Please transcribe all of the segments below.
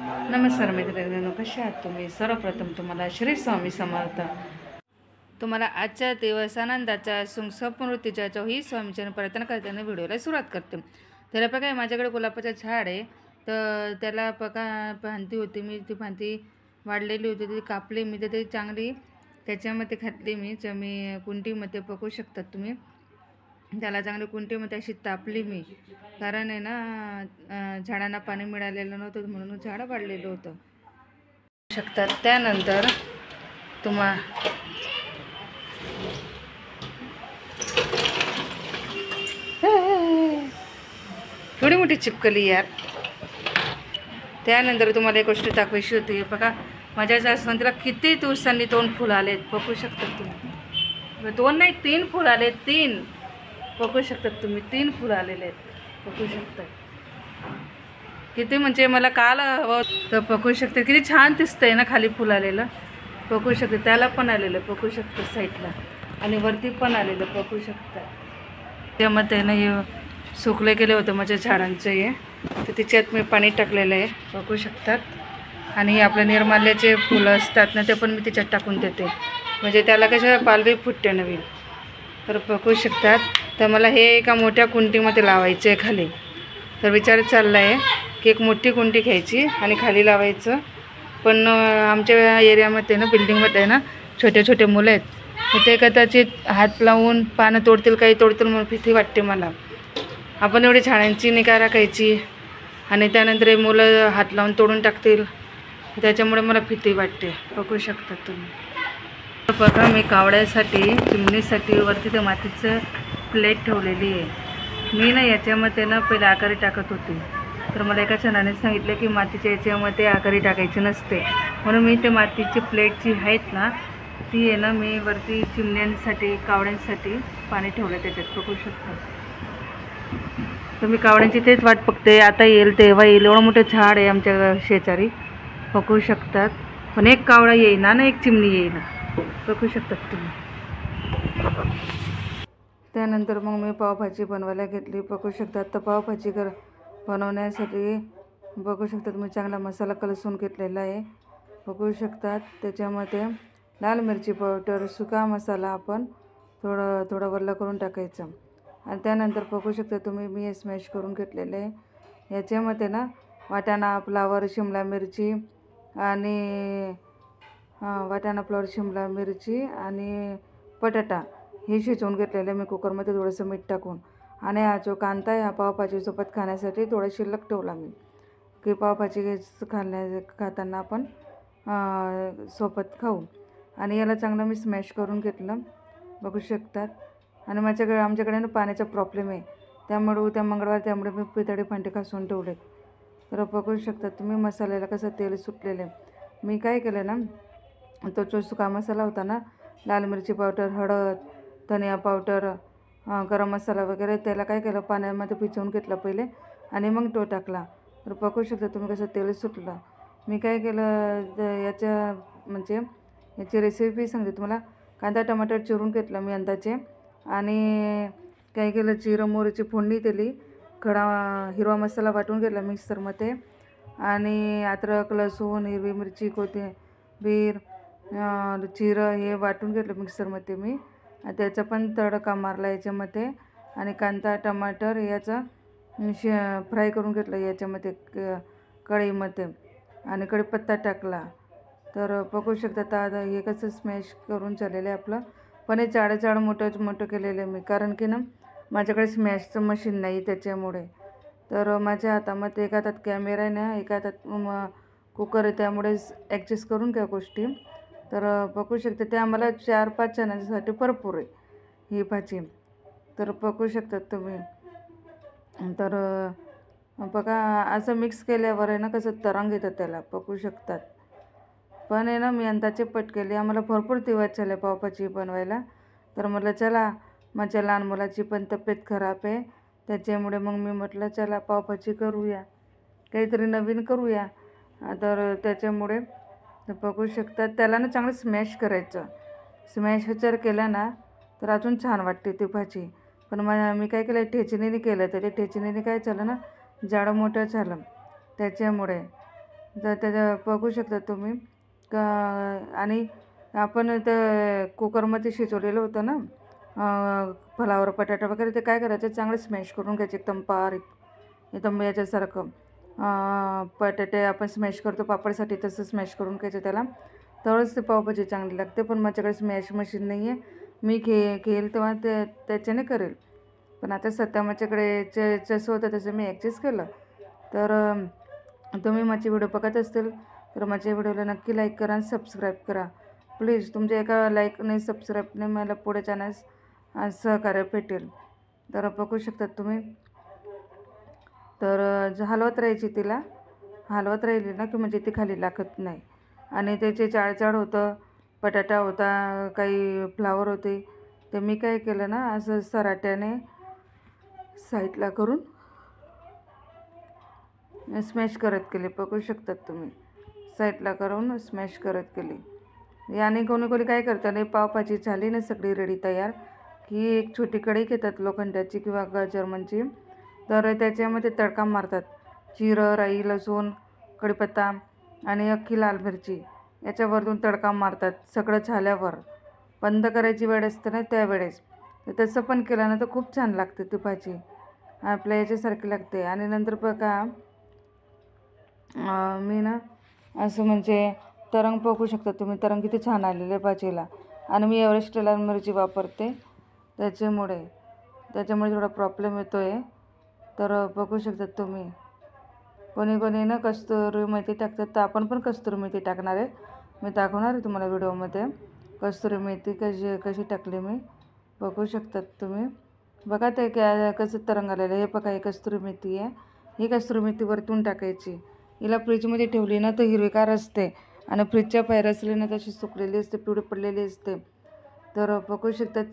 नमस्कार मित्रांनो, कशा आहात तुम्ही? सर्वप्रथम तुम्हाला श्री स्वामी समर्थ. तुम्हाला आजच्या दिवस आनंदाचा समृद्धीच्या ही स्वामीचरण प्रार्थना करताना व्हिडिओला सुरुवात करते. त्याला बघा, माझ्याकडे गुलाबाचं झाड आहे, तर त्याला बघा फांदी होती, मी ती फांदी वाढलेली होती, ती कापली मी, तर ती चांगली त्याच्यामध्ये घातली मी कुंडीमध्ये बघू शकतात तुम्ही. त्याला चांगली कुंडीमध्ये अशी तापली मी, कारण आहे ना झाडांना पाणी मिळालेलं नव्हतं म्हणून झाडं वाढलेलं होतं शकतात. त्यानंतर थोडी मोठी चिपकली यार. त्यानंतर तुम्हाला एक गोष्ट दाखवायची होती. बघा, माझ्या जास्वंदीला किती दिवसांनी 2 फुलं आलेत बघू शकतात तुम्ही. 2 नाही, 3 फुलं आलेत. 3 बघू शकतात तुम्ही, 3 फुलं आलेले आहेत बघू शकतात. किती म्हणजे मला काल हवं तर बघू शकते. किती छान दिसतंय ना खाली फुल आलेलं बघू शकते. त्याला पण आलेलं बघू शकते साईडला, आणि वरती पण आलेलं बघू शकता. त्यामध्ये ना हे सुकले गेले होते माझ्या झाडांचं हे, तर त्याच्यात मी पाणी टाकलेलं आहे बघू शकतात. आणि आपले निर्माल्याचे फुलं असतात ना, ते पण मी त्याच्यात टाकून देते, म्हणजे त्याला कसं पालवी फुटते नवीन. तर बघू शकतात. तर मला हे एका मोठ्या कुंडीमध्ये लावायचं आहे खाली. तर विचार चालला आहे की एक मोठी कुंडी घ्यायची आणि खाली लावायचं. पण आमच्या एरियामध्ये ना, बिल्डिंगमध्ये ना छोटे छोटे मुलं आहेत, तर ते कदाचित हात लावून पानं तोडतील, काही तोडतील म्हणून भीती वाटते मला. आपण एवढी झाडांची निगा राखायची आणि त्यानंतर हे मुलं हात लावून तोडून टाकतील, त्याच्यामुळे मला भीती वाटते बघू शकता तुम्ही. तर बघा, मी कावड्यासाठी चिमणीसाठी वरती ते मातीचं प्लेट ठेवलेली आहे. मी ना याच्यामध्ये ना पहिले आकारी टाकत होती, तर मला एका जणाने सांगितलं की मातीच्या याच्यामध्ये आकारी टाकायची नसते, म्हणून मी ते मातीची प्लेट जी आहेत ना, ती आहे ना मी वरती चिमण्यांसाठी कावड्यांसाठी पाणी ठेवलं त्याच्यात बघू शकता. तर मी कावड्यांची तेच वाट बघते, आता येईल तेव्हा येईल. एवढं मोठं झाड आहे आमच्या शेजारी बघू शकतात, पण एक कावडा येईना ना, एक चिमणी येईना बघू शकतात तुम्ही. त्यानंतर मग मी पावभाजी बनवायला घेतली बघू शकतात. तर पावभाजी बनवण्यासाठी बघू शकतात मी चांगला मसाला कलसून घेतलेला आहे बघू शकतात. त्याच्यामध्ये लाल मिरची पावडर, सुका मसाला आपण थोडं वरला करून टाकायचं. आणि त्यानंतर बघू शकता तुम्ही मी हे स्मॅश करून घेतलेलं आहे. याच्यामध्ये ना वाटाणा, फ्लावर, शिमला मिरची आणि वाटाणा, फ्लावर, शिमला मिरची आणि बटाटा हे शिजवून घेतलेलं आहे मी कुकरमध्ये थोडंसं मीठ टाकून. आणि हा जो कांदा आहे हा पावभाजीसोबत खाण्यासाठी थोडा शिल्लक ठेवला मी, की पावभाजी खाताना आपण सोबत खाऊ. आणि याला चांगलं मी स्मॅश करून घेतलं बघू शकतात. आणि आमच्याकडे ना पाण्याचा प्रॉब्लेम आहे, त्यामुळे उद्या मंगळवार, त्यामुळे मी पितळी भांडे घासून ठेवले. तर बघू शकतात तुम्ही मसाल्याला कसं तेल सुटलेलं आहे. मी काय केलं ना, तो जो सुका मसाला होता ना, लाल मिरची पावडर, हळद, धनिया पावडर, गरम मसाला वगैरे, त्याला काय केलं पाण्यामध्ये भिजवून घेतलं पहिले आणि मग तो टाकला. तर बघू शकता तुम्ही कसं तेल सुटलं. मी काय केलं याची रेसिपी सांगते तुम्हाला. कांदा टमाटर चिरून घेतलं मी अंदाजे, आणि काय केलं जिरं मोहरीची फोडणी दिली, हिरवा मसाला वाटून घेतला मिक्सरमध्ये, आणि अद्रक, लसूण, हिरवी मिरची, कोथिंबीर, जिरं हे वाटून घेतलं मिक्सरमध्ये मी. त्याचा पण तडका मारला याच्यामध्ये, आणि कांदा टमाटर याचा फ्राय करून घेतलं याच्यामध्ये कढईमध्ये, आणि कढीपत्ता टाकला. तर बघू शकता आता हे कसं स्मॅश करून झालेलं आहे आपलं. पण हे जाडं मोठं केलेलं आहे मी, कारण की ना माझ्याकडे स्मॅशचं मशीन नाही त्याच्यामुळे. तर माझ्या हातामध्ये एका हातात कॅमेरा आहे ना, एका हातात कुकर आहे, त्यामुळे ॲडजस्ट करून घ्या गोष्टी. तर बघू शकते ते आम्हाला 4-5 जणांसाठी भरपूर आहे ही भाजी. तर बघू शकतात तुम्ही. तर बघा असं मिक्स केल्यावर आहे ना कसं तरंग येतं त्याला बघू शकतात. पण आहे ना मी अंदाजे पट केली, आम्हाला भरपूर दिवस झाले पावभाजी बनवायला. तर म्हटलं चला, माझ्या लहान मुलाची पण तब्येत खराब आहे, त्याच्यामुळे मग मी म्हटलं चला पावभाजी करूया, काहीतरी नवीन करूया. तर त्याच्यामुळे बघू शकतात त्याला ना चांगलं स्मॅश करायचं. स्मॅश जर केलं ना तर अजून छान वाटते ती भाजी. पण मी काय केलं, ठेचणीने केलं, तर ते ठेचणीने काय झालं ना जाडं मोठं झालं, त्याच्यामुळे तर त्याच्या बघू शकता तुम्ही का. आणि आपण ते कुकरमध्ये शिजवलेलं होतं ना फ्लावर बटाटा वगैरे, ते काय करायचं चांगलं स्मॅश करून घ्यायचे एकदम बारीक, एकदम याच्यासारखं. बटाटे आपण स्मॅश करतो पापडसाठी तसं स्मॅश करून घ्यायचं त्याला, तरच ते पावभाजी चांगली लागते. पण माझ्याकडे स्मॅश मशीन नाही आहे, मी घेईल तेव्हा त्याच्याने करेल. पण आता सध्या माझ्याकडे जसं होतं तसं मी ॲडजस्ट केलं. तर तुम्ही माझे व्हिडिओ बघत असतील तर माझ्या व्हिडिओला नक्की लाईक करा आणि सबस्क्राईब करा प्लीज. तुमच्या एका लाईकने सबस्क्राईबने मला पुढे जाण्यास सहकार्य भेटेल. तर बघू शकतात तुम्ही. तर हलवत राहायची तिला, हलवत राहिली ना की म्हणजे ती खाली लागत नाही. आणि त्याचे जाड होतं, बटाटा होता, काही फ्लावर होते. तर मी काय केलं ना, असं सराट्याने साईडला करून स्मॅश करत केली. बघू शकतात तुम्ही, साईडला करून स्मॅश करत केली. आणि कोणी काय करतं नाही, पावभाजी झाली ना सगळी रेडी तयार, की एक छोटी कढई घेतात लोखंडाची किंवा जर्मनची. तर त्याच्यामध्ये तडका मारतात. जिरं, राई, लसूण, कढीपत्ता आणि अख्खी लाल मिरची याच्यावरतून तडका मारतात. सगळं झाल्यावर बंद करायची वेळ असते ना त्यावेळेस. तर तसं पण केलं ना तर खूप छान लागते ती भाजी, आपल्या याच्यासारखी लागते. आणि नंतर बघा मी ना असं म्हणजे तरंग बघू शकता तुम्ही, तरंग किती छान आलेले आहे भाजीला. आणि मी एव्हरेस्ट लाल मिरची वापरते त्याच्यामुळे थोडा प्रॉब्लेम येतो आहे. तर बघू शकतात तुम्ही. कोणी ना कस्तुरी मेथी टाकतात, तर आपण पण कस्तुरी मेथी टाकणार आहे. मी दाखवणार आहे तुम्हाला व्हिडिओमध्ये कस्तुरी मेथी कशी टाकली मी. बघू शकतात तुम्ही. बघा ते कसं तरंग आलेलं आहे. हे बघा, ही कस्तुरी मेथी आहे. ही कस्तुरी मेथी वरतून टाकायची. हिला फ्रीजमध्ये ठेवली ना तर हिरवीगार असते, आणि फ्रीजच्या बाहेर असली ना तशी सुकलेली असते, पिवळी पडलेली असते. तर बघू शकतात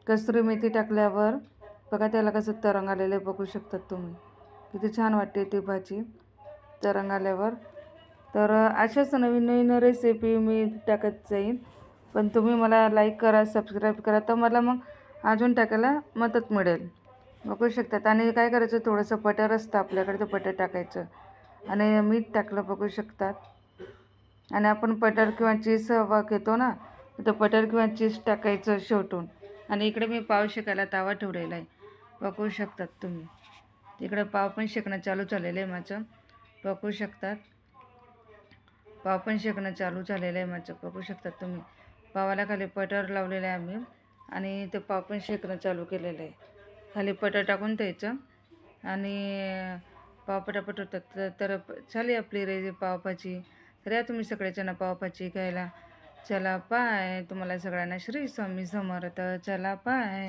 कस्तुरी मेथी टाकल्यावर बघा त्याला कसं तरंग आलेलं आहे. बघू शकतात तुम्ही किती छान वाटते ती भाजी तरंग आल्यावर. तर अशाच नवीन रेसिपी मी टाकत जाईन. पण तुम्ही मला लाईक करा, सबस्क्राईब करा, तर मला मग अजून टाकायला मदत मिळेल. बघू शकतात. आणि काय करायचं, थोडंसं बटर असतं आपल्याकडे, तर बटर टाकायचं आणि मीठ टाकलं. बघू शकतात. आणि आपण बटर किंवा चीज घेतो ना, तर बटर किंवा चीज टाकायचं शेवटून. आणि इकडे मी पाव शेकायला तवा ठेवलेला आहे. बघू शकतात तुम्ही. तिकडं पाव पण शेकणं चालू झालेलं आहे माझं. बघू शकतात, पाव पण शेकणं चालू झालेलं आहे माझं. बघू शकतात तुम्ही. पावाला खाली बटर लावलेलं आहे आम्ही, आणि ते पाव पण शेकणं चालू केलेलं आहे. खाली बटर टाकून द्यायचं आणि पाव पटापट होतात. तर झाली आपली पावभाजी. तर या तुम्ही सगळेजण पावभाजी खायला. चला बाय. तुम्हाला सगळ्यांना श्री स्वामी समर्थ. चला बाय.